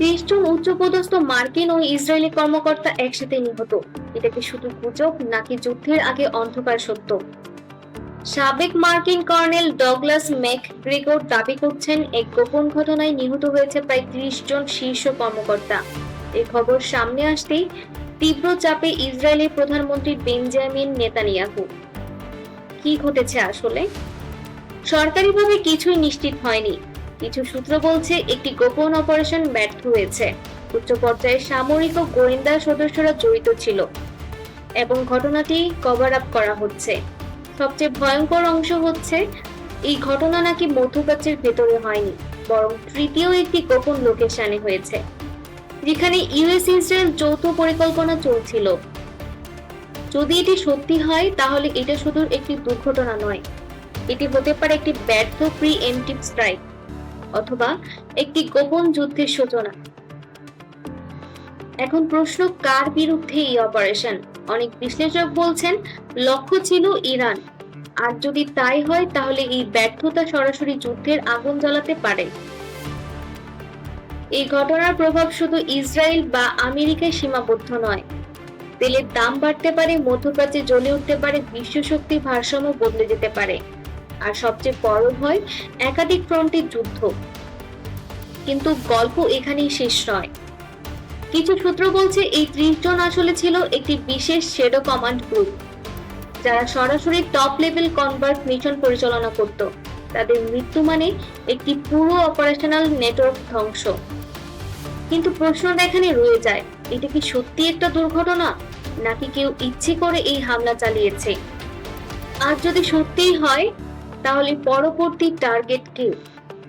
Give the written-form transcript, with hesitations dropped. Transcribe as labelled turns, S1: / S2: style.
S1: ৩০ জন উচ্চপদস্থ মার্কিন ও ইসরায়েলি কর্মকর্তা একসাথে নিহত। এটা কি শুধু গুজব নাকি যুদ্ধের আগে অন্ধকার সত্য? সাবেক মার্কিন কর্নেল ডগলাস ম্যাকগ্রেগর দাবি করছেন এক গোপন ঘটনায় নিহত হয়েছে প্রায় ৩০ জন শীর্ষ কর্মকর্তা। এই খবর সামনে আসতেই তীব্র চাপে ইসরায়েলের প্রধানমন্ত্রী বেঞ্জামিন নেতানিয়াহু। কি ঘটেছে আসলে? সরকারিভাবে কিছুই নিশ্চিত হয়নি। কিছু সূত্র বলছে একটি গোপন অপারেশন ব্যর্থ হয়েছে, উচ্চ পর্যায়ের সামরিক ও গোয়েন্দা সদস্যরা জড়িত ছিল এবং ঘটনাটি কভার আপ করা হচ্ছে। সবচেয়ে ভয়ঙ্কর অংশ হচ্ছে এই ঘটনা নাকি মধ্যপ্রাচ্যের ভেতরে হয়নি, বরং তৃতীয় একটি গোপন লোকেশনে হয়েছে, যেখানে ইউএস ইসরায়েল যৌথ পরিকল্পনা চলছিল। যদি এটি সত্যি হয় তাহলে এটা শুধু একটি দুর্ঘটনা নয়, এটি হতে পারে একটি ব্যর্থ প্রি-এমপ্টিভ স্ট্রাইক অথবা একটি গোপন যুদ্ধের সূচনা। এখন প্রশ্ন, কার বিরুদ্ধে এই অপারেশন? অনেক বিশ্লেষক বলছেন লক্ষ্য ছিল ইরান। আর যদি তাই হয় তাহলে এই ব্যর্থতা সরাসরি যুদ্ধের আগুন জ্বালাতে পারে। এই ঘটনার প্রভাব শুধু ইসরায়েল বা আমেরিকায় সীমাবদ্ধ নয়। তেলের দাম বাড়তে পারে, মধ্যপ্রাচ্যে জ্বলে উঠতে পারে, বিশ্ব শক্তির ভারসাম্য বদলে যেতে পারে। আর সবচেয়ে বড় ভয়, একাধিক ফ্রন্টের যুদ্ধ। কিন্তু গল্প এখানেই শেষ নয়। কিছু সূত্র বলছে এই ৩০ জন আসলে ছিল একটি বিশেষ শ্যাডো কমান্ড গ্রুপ, যারা সরাসরি টপ লেভেল কনভার্ট মিশন পরিচালনা করত। তাদের মৃত্যু মানে একটি পুরো অপারেশনাল নেটওয়ার্ক ধ্বংস। কিন্তু প্রশ্নটা এখানে রয়ে যায়, এটা কি সত্যি একটা দুর্ঘটনা নাকি কেউ ইচ্ছে করে এই হামলা চালিয়েছে? আর যদি সত্যিই হয় তাহলে পরবর্তী টার্গেট কে?